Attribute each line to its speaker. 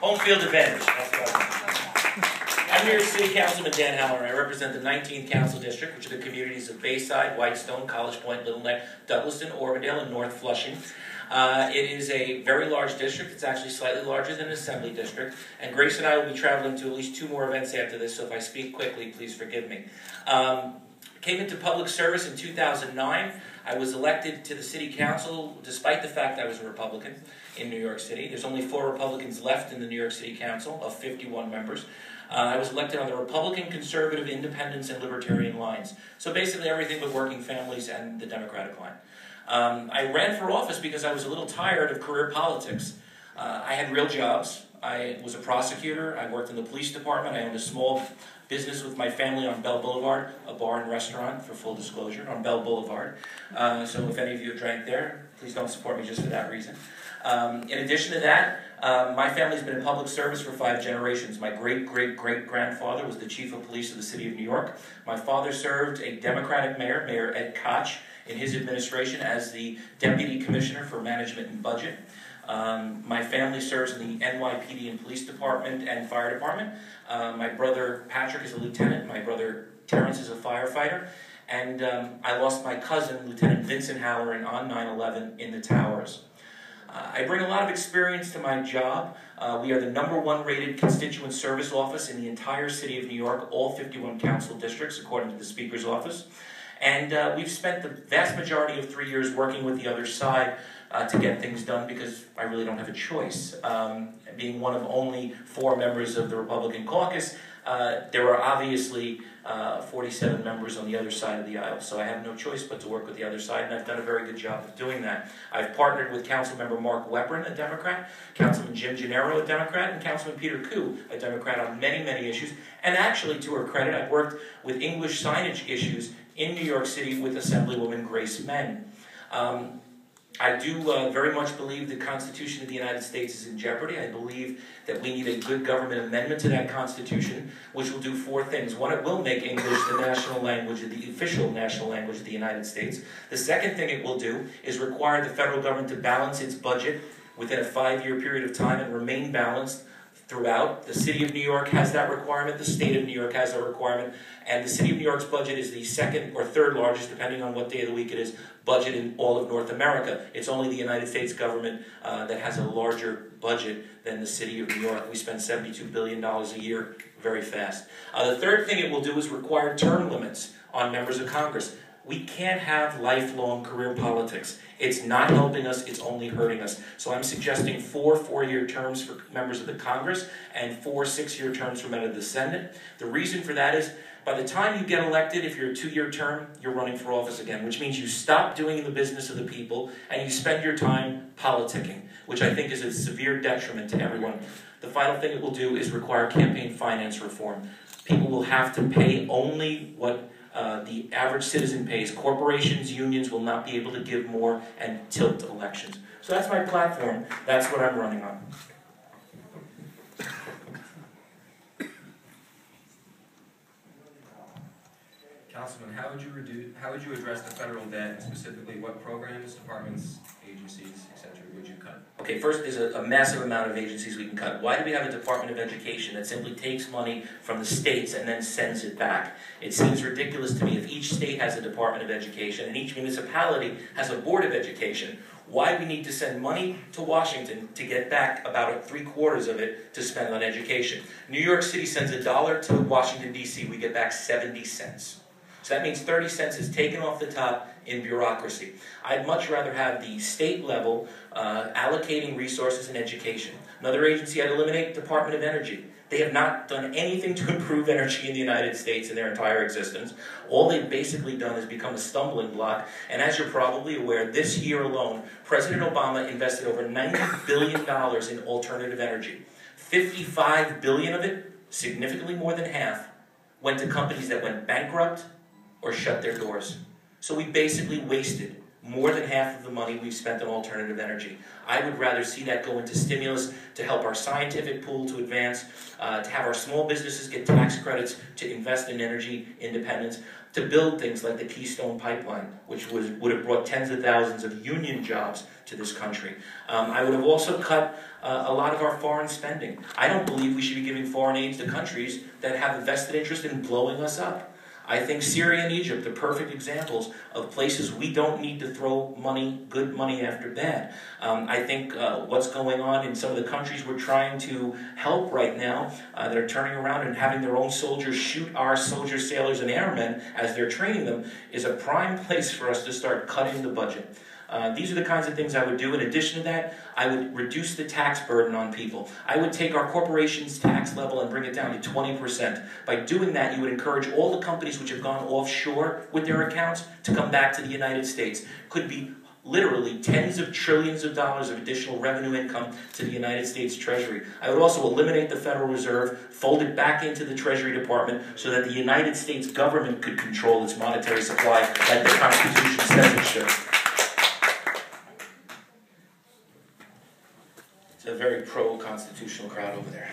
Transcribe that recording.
Speaker 1: Home field advantage. I'm here as City Councilman Dan Halloran. I represent the 19th Council District, which are the communities of Bayside, Whitestone, College Point, Little Neck, Douglaston, Auburndale, and North Flushing. It is a very large district. It's actually slightly larger than an assembly district. And Grace and I will be traveling to at least 2 more events after this, so if I speak quickly, please forgive me. Came into public service in 2009. I was elected to the City Council despite the fact I was a Republican in New York City. There's only 4 Republicans left in the New York City Council of 51 members. I was elected on the Republican, Conservative, Independence, and Libertarian lines. So basically everything but working families and the Democratic line. I ran for office because I was a little tired of career politics. I had real jobs. I was a prosecutor. I worked in the police department. I owned a small business with my family on Bell Boulevard, a bar and restaurant, for full disclosure, on Bell Boulevard. So if any of you have drank there, please don't support me just for that reason. In addition to that, my family's been in public service for 5 generations. My great-great-great-grandfather was the chief of police of the city of New York. My father served a Democratic mayor, Mayor Ed Koch, in his administration as the Deputy Commissioner for Management and Budget. My family serves in the NYPD and Police Department and Fire Department. My brother Patrick is a lieutenant. My brother Terrence is a firefighter. And I lost my cousin, Lieutenant Vincent Halloran, on 9/11 in the towers. I bring a lot of experience to my job. We are the #1 rated constituent service office in the entire city of New York, all 51 council districts, according to the Speaker's office. And we've spent the vast majority of 3 years working with the other side to get things done because I really don't have a choice. Being one of only 4 members of the Republican caucus, there are obviously 47 members on the other side of the aisle, so I have no choice but to work with the other side, and I've done a very good job of doing that. I've partnered with Councilmember Mark Weprin, a Democrat, Councilman Jim Gennaro, a Democrat, and Councilman Peter Koo, a Democrat, on many, many issues. And actually, to her credit, I've worked with English signage issues in New York City with Assemblywoman Grace Menn. I do very much believe the Constitution of the United States is in jeopardy. I believe that we need a good government amendment to that Constitution, which will do 4 things. One, it will make English the national language, the official national language of the United States. The second thing it will do is require the federal government to balance its budget within a 5-year period of time and remain balanced throughout. The City of New York has that requirement, the State of New York has that requirement, and the City of New York's budget is the 2nd or 3rd largest, depending on what day of the week it is, budget in all of North America. It's only the United States government that has a larger budget than the City of New York. We spend $72 billion a year very fast. The third thing it will do is require term limits on members of Congress. We can't have lifelong career politics. It's not helping us, it's only hurting us. So I'm suggesting 4 4-year terms for members of the Congress and 4 6-year terms for members of the Senate. The reason for that is, by the time you get elected, if you're a 2-year term, you're running for office again, which means you stop doing the business of the people and you spend your time politicking, which I think is a severe detriment to everyone. The final thing it will do is require campaign finance reform. People will have to pay only what the average citizen pays. Corporations, unions will not be able to give more and tilt elections. So that's my platform. That's what I'm running on.
Speaker 2: Councilman, how would you address the federal debt, and specifically what programs, departments, agencies, etc. would you cut?
Speaker 1: Okay, first, there's a massive amount of agencies we can cut. Why do we have a Department of Education that simply takes money from the states and then sends it back? It seems ridiculous to me. If each state has a Department of Education and each municipality has a Board of Education, why we need to send money to Washington to get back about 3/4 of it to spend on education. New York City sends $1 to Washington, D.C. We get back 70 cents. So that means 30 cents is taken off the top in bureaucracy. I'd much rather have the state level allocating resources in education. Another agency I'd eliminate, Department of Energy. They have not done anything to improve energy in the United States in their entire existence. All they've basically done is become a stumbling block. And as you're probably aware, this year alone, President Obama invested over $90 billion in alternative energy. $55 billion of it, significantly more than half, went to companies that went bankrupt or shut their doors. So we basically wasted more than half of the money we've spent on alternative energy. I would rather see that go into stimulus to help our scientific pool to advance, to have our small businesses get tax credits to invest in energy independence, to build things like the Keystone Pipeline, which would have brought tens of thousands of union jobs to this country. I would have also cut a lot of our foreign spending. I don't believe we should be giving foreign aid to countries that have a vested interest in blowing us up. I think Syria and Egypt are perfect examples of places we don't need to throw money, good money after bad. I think what's going on in some of the countries we're trying to help right now, that are turning around and having their own soldiers shoot our soldiers, sailors, and airmen as they're training them, is a prime place for us to start cutting the budget. These are the kinds of things I would do. In addition to that, I would reduce the tax burden on people. I would take our corporation's tax level and bring it down to 20%. By doing that, you would encourage all the companies which have gone offshore with their accounts to come back to the United States. Could be literally tens of trillions of dollars of additional revenue income to the United States Treasury. I would also eliminate the Federal Reserve, fold it back into the Treasury Department so that the United States government could control its monetary supply like the Constitution says it should. It's a very pro-constitutional crowd over there.